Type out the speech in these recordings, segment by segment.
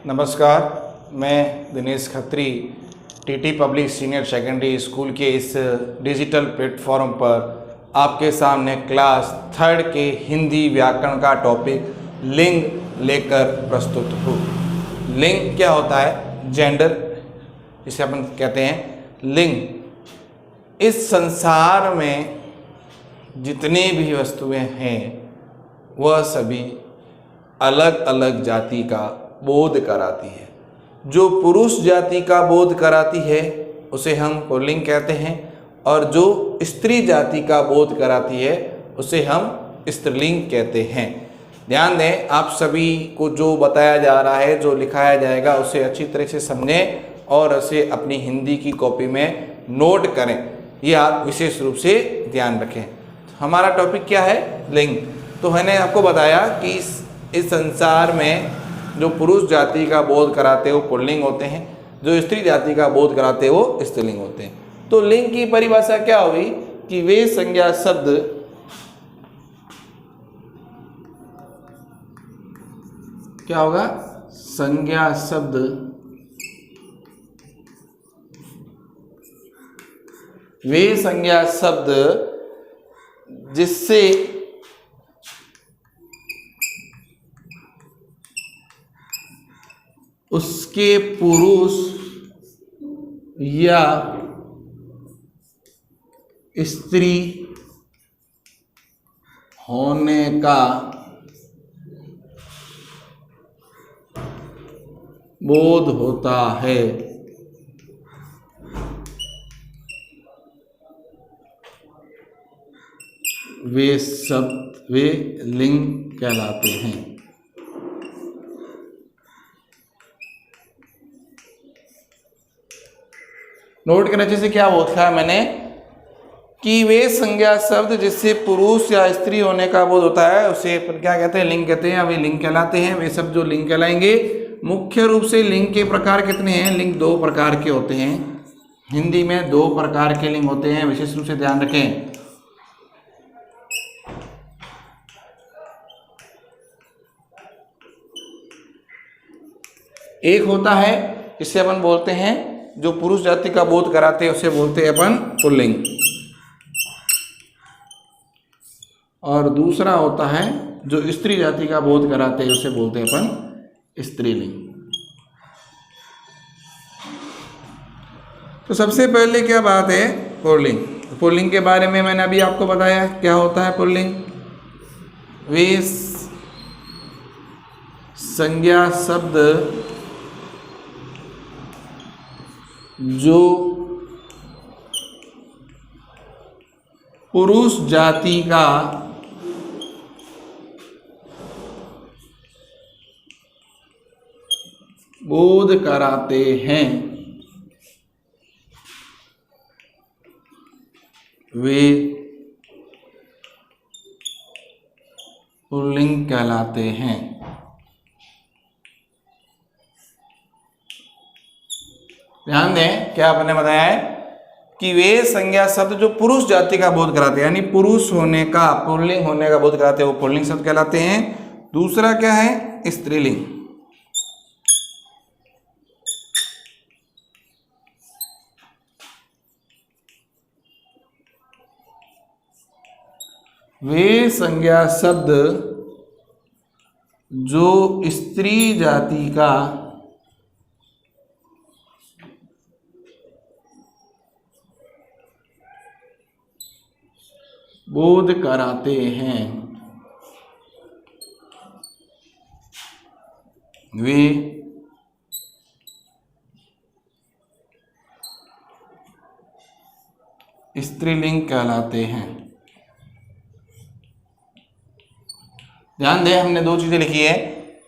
नमस्कार, मैं Dinesh Khatri TT public senior secondary school के इस डिजिटल प्लेटफॉर्म पर आपके सामने क्लास 3 के हिंदी व्याकरण का टॉपिक लिंग लेकर प्रस्तुत हूँ। लिंग क्या होता है? जेंडर, इसे अपन कहते हैं लिंग। इस संसार में जितनी भी वस्तुएं हैं वह सभी अलग अलग जाति का बोध कराती है। जो पुरुष जाति का बोध कराती है उसे हम पुल्लिंग कहते हैं, और जो स्त्री जाति का बोध कराती है उसे हम स्त्रीलिंग कहते हैं। ध्यान दें, आप सभी को जो बताया जा रहा है, जो लिखाया जाएगा, उसे अच्छी तरह से समझें और उसे अपनी हिंदी की कॉपी में नोट करें। ये आप विशेष रूप से ध्यान रखें। हमारा टॉपिक क्या है? लिंग। तो मैंने आपको बताया कि इस संसार में जो पुरुष जाति का बोध कराते हैं वो पुल्लिंग होते हैं, जो स्त्री जाति का बोध कराते हैं वो स्त्रीलिंग होते हैं। तो लिंग की परिभाषा क्या हुई कि वे संज्ञा शब्द क्या होगा? संज्ञा शब्द वे संज्ञा शब्द जिससे उसके पुरुष या स्त्री होने का बोध होता है, वे लिंग कहलाते हैं। नोट करने से क्या बोला है मैंने कि वे संज्ञा शब्द जिससे पुरुष या स्त्री होने का बोध होता है उसे क्या कहते हैं? लिंग कहते हैं। वे लिंग कहलाते हैं। वे सब जो लिंग कहलाएंगे। मुख्य रूप से लिंग के प्रकार कितने हैं? लिंग 2 प्रकार के होते हैं। हिंदी में 2 प्रकार के लिंग होते हैं, विशेष रूप से ध्यान रखें। एक होता है जिसे अपन बोलते हैं, जो पुरुष जाति का बोध कराते हैं उसे बोलते हैं अपन पुल्लिंग, और दूसरा होता है जो स्त्री जाति का बोध कराते हैं उसे बोलते हैं अपन स्त्रीलिंग। तो सबसे पहले क्या बात है? पुल्लिंग। पुल्लिंग के बारे में मैंने अभी आपको बताया क्या होता है पुल्लिंग। वे संज्ञा शब्द जो पुरुष जाति का बोध कराते हैं वे पुल्लिंग कहलाते हैं। ध्यान दें, क्या आपने बताया है कि वे संज्ञा शब्द जो पुरुष जाति का बोध कराते हैं, यानी पुरुष होने का, पुल्लिंग होने का बोध कराते हैं, वो पुल्लिंग शब्द कहलाते हैं। दूसरा क्या है? स्त्रीलिंग। वे संज्ञा शब्द जो स्त्री जाति का बोध कराते हैं वे स्त्रीलिंग कहलाते हैं। ध्यान दें, हमने 2 चीजें लिखी है।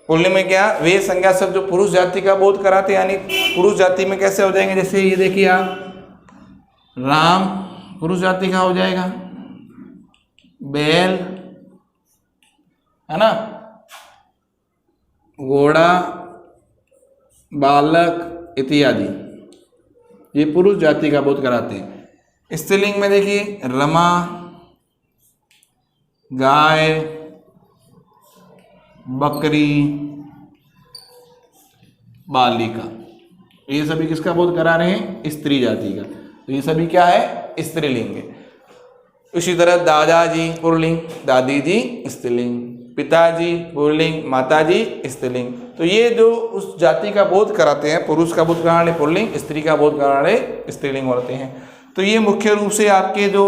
पुल्लिंग में क्या? वे संज्ञा शब्द जो पुरुष जाति का बोध कराते हैं, यानी पुरुष जाति में कैसे हो जाएंगे? जैसे ये देखिए आप, राम पुरुष जाति का हो जाएगा, बैल है ना, घोड़ा, बालक इत्यादि, ये पुरुष जाति का बोध कराते हैं। स्त्रीलिंग में देखिए रमा, गाय, बकरी, बालिका। ये सभी किसका बोध करा रहे हैं? स्त्री जाति का। तो ये सभी क्या है? स्त्रीलिंग है। इसी तरह दादाजी पुल्लिंग, दादी जी स्त्रीलिंग, पिताजी पुल्लिंग, माताजी स्त्रीलिंग। तो ये जो उस जाति का बोध कराते हैं, पुरुष का बोध कराने पुल्लिंग, स्त्री का बोध कराने स्त्रीलिंग होते हैं। तो ये मुख्य रूप से आपके जो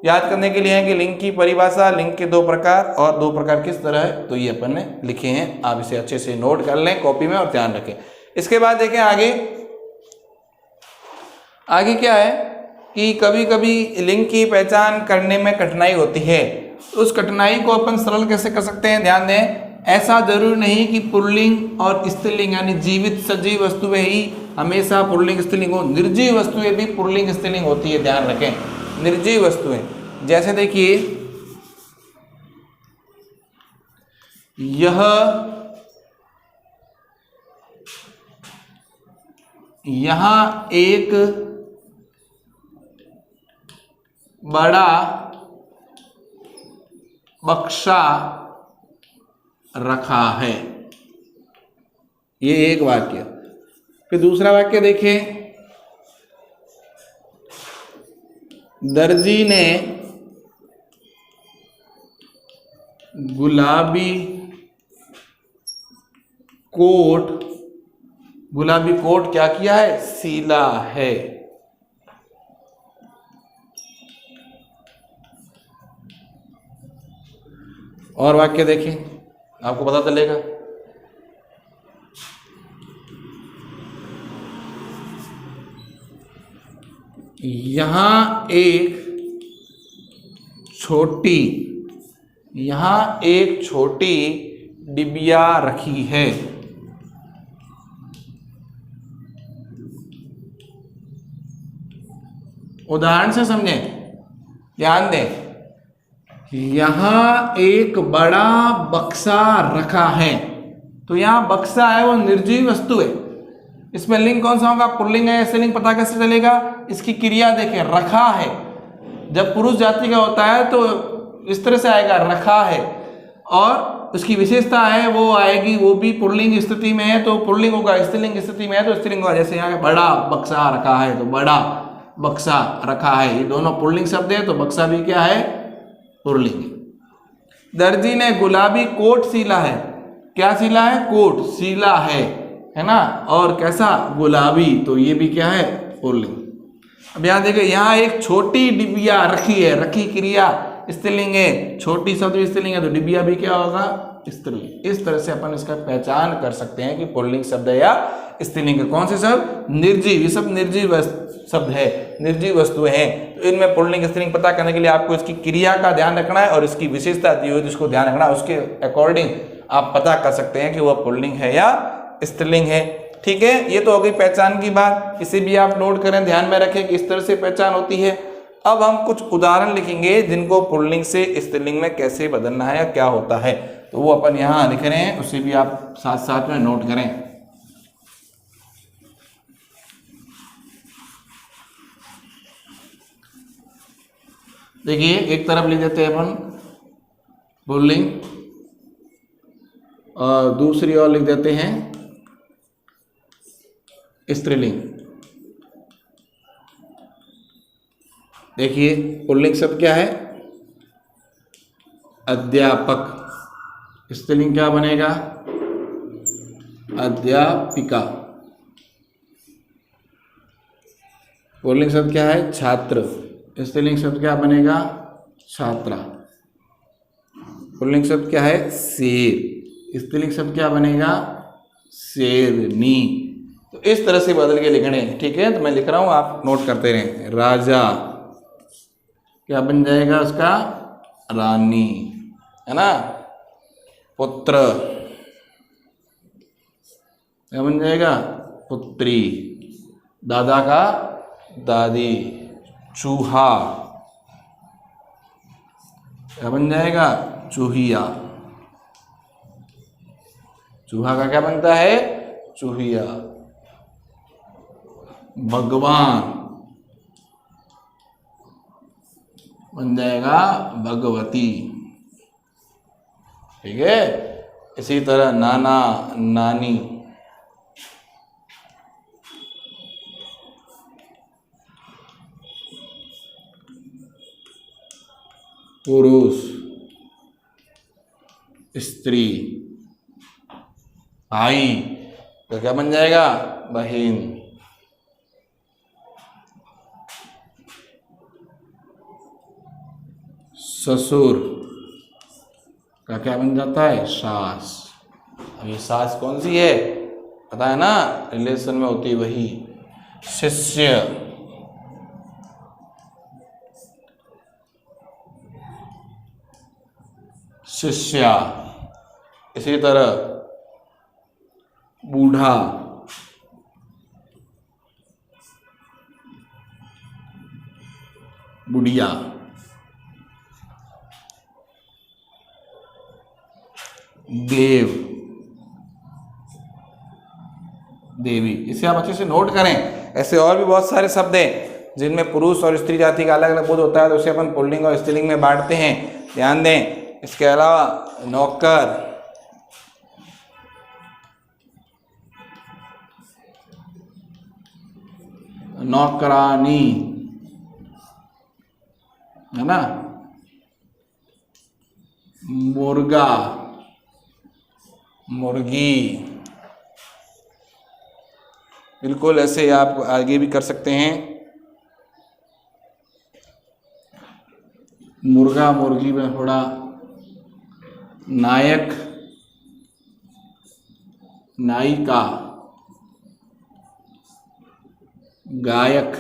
याद करने के लिए है कि लिंग की परिभाषा, लिंग के दो प्रकार और दो प्रकार किस तरह है, तो ये अपन ने लिखे हैं। आप इसे अच्छे से नोट कर लें कॉपी में और ध्यान रखें। इसके बाद देखें आगे क्या है कि कभी कभी लिंग की पहचान करने में कठिनाई होती है। उस कठिनाई को अपन सरल कैसे कर सकते हैं? ध्यान दें, ऐसा जरूरी नहीं कि पुल्लिंग और स्त्रीलिंग यानी जीवित सजीव वस्तुएं ही हमेशा पुल्लिंग स्त्रीलिंग हो। निर्जीव वस्तुएं भी पुल्लिंग स्त्रीलिंग होती है, ध्यान रखें। निर्जीव वस्तुएं जैसे देखिए यहां एक बड़ा बक्सा रखा है, ये एक वाक्य। फिर दूसरा वाक्य देखें, दर्जी ने गुलाबी कोट क्या किया है? सीला है। और वाक्य देखें, आपको पता चलेगा। यहां एक छोटी डिबिया रखी है। उदाहरण से समझें, ध्यान दें, यहां एक बड़ा बक्सा रखा है। तो यहां बक्सा है वो निर्जीव वस्तु है। इसमें लिंग कौन सा होगा? पुल्लिंग है या स्त्रीलिंग, पता कैसे चलेगा? इसकी क्रिया देखें, रखा है। जब पुरुष जाति का होता है तो इस तरह से आएगा, रखा है। और उसकी विशेषता है वो आएगी, वो भी पुल्लिंग स्थिति में है तो पुल्लिंग होगा, स्त्रीलिंग स्थिति में है तो स्त्रीलिंग होगा। जैसे यहाँ बड़ा बक्सा रखा है तो बड़ा बक्सा रखा है, ये दोनों पुल्लिंग शब्द है तो बक्सा भी क्या है? पुल्लिंग। दर्जी ने गुलाबी कोट सीला है। क्या सीला है? कोट सीला है ना। और कैसा? गुलाबी, तो ये भी क्या है? पुल्लिंग। अब यहाँ देखिए, यहाँ एक छोटी डिबिया रखी है, रखी क्रिया स्त्रीलिंग है, छोटी शब्द भी स्त्रीलिंग है तो डिबिया भी क्या होगा? स्त्रीलिंग। इस तरह से अपन इसका पहचान कर सकते हैं कि पुल्लिंग शब्द है या स्त्रीलिंग है। कौन से शब्द? निर्जीव, ये सब निर्जीव शब्द है, निर्जीव वस्तुएं हैं। तो इनमें पुल्लिंग स्त्रीलिंग पता करने के लिए आपको इसकी क्रिया का ध्यान रखना है और इसकी विशेषता दी हुई जिसको ध्यान रखना है, उसके अकॉर्डिंग आप पता कर सकते हैं कि वह पुल्लिंग है या स्त्रीलिंग है। ठीक है, ये तो हो गई पहचान की बात। इसे भी आप नोट करें, ध्यान में रखें कि इस तरह से पहचान होती है। अब हम कुछ उदाहरण लिखेंगे जिनको पुल्लिंग से स्त्रीलिंग में कैसे बदलना है या क्या होता है, तो वो अपन यहाँ लिख रहे हैं, उसे भी आप साथ साथ में नोट करें। देखिए, एक तरफ लिख देते हैं अपन पुल्लिंग और दूसरी ओर लिख देते हैं स्त्रीलिंग। देखिए, पुल्लिंग शब्द क्या है? अध्यापक। स्त्रीलिंग क्या बनेगा? अध्यापिका। पुल्लिंग शब्द क्या है? छात्र। स्त्रीलिंग शब्द क्या बनेगा? छात्रा। पुल्लिंग शब्द क्या है? शेर। स्त्रीलिंग शब्द क्या बनेगा? शेरनी। तो इस तरह से बदल के लिखने, ठीक है। तो मैं लिख रहा हूं, आप नोट करते रहें। राजा क्या बन जाएगा उसका? रानी, है ना। पुत्र क्या बन जाएगा? पुत्री। दादा का दादी। चूहा क्या बन जाएगा? चूहिया। चूहा का क्या बनता है? चूहिया। भगवान बन जाएगा भगवती। ठीक है। इसी तरह नाना नानी, पुरुष, स्त्री, भाई तो क्या बन जाएगा? बहन। ससुर का क्या बन जाता है? सास। अब ये सास कौन सी है? पता है ना, रिलेशन में होती है वही। शिष्य, शिष्या। इसी तरह बूढ़ा, बुढ़िया। देव, देवी। इसे आप अच्छे से नोट करें। ऐसे और भी बहुत सारे शब्द हैं जिनमें पुरुष और स्त्री जाति का अलग अलग बोध होता है, तो उसे अपन पुल्लिंग और स्त्रीलिंग में बांटते हैं, ध्यान दें। इसके अलावा नौकर, नौकरानी, है ना, मुर्गा, मुर्गी। बिल्कुल ऐसे आप आगे भी कर सकते हैं। मुर्गा मुर्गी में थोड़ा नायक, नायिका, गायक,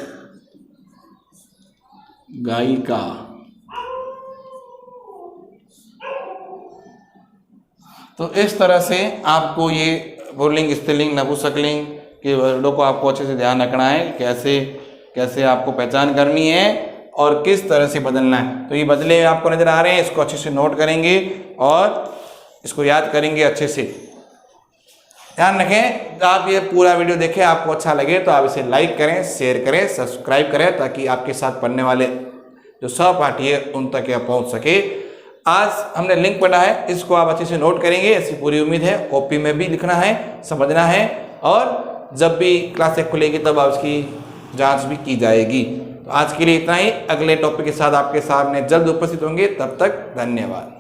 गायिका। तो इस तरह से आपको ये पुल्लिंग, स्त्रीलिंग, नपुंसकलिंग के वर्डों को आपको अच्छे से ध्यान रखना है, कैसे कैसे आपको पहचान करनी है और किस तरह से बदलना है। तो ये बदले आपको नजर आ रहे हैं, इसको अच्छे से नोट करेंगे और इसको याद करेंगे अच्छे से। ध्यान रखें, आप ये पूरा वीडियो देखें, आपको अच्छा लगे तो आप इसे लाइक करें, शेयर करें, सब्सक्राइब करें, ताकि आपके साथ पढ़ने वाले जो सहपाठी है उन तक यह पहुंच सके। आज हमने लिंक पढ़ा है, इसको आप अच्छे से नोट करेंगे, ऐसी पूरी उम्मीद है। कॉपी में भी लिखना है, समझना है, और जब भी क्लासें खुलेगी तब आप उसकी जांच भी की जाएगी। तो आज के लिए इतना ही। अगले टॉपिक के साथ आपके सामने जल्द उपस्थित होंगे, तब तक धन्यवाद।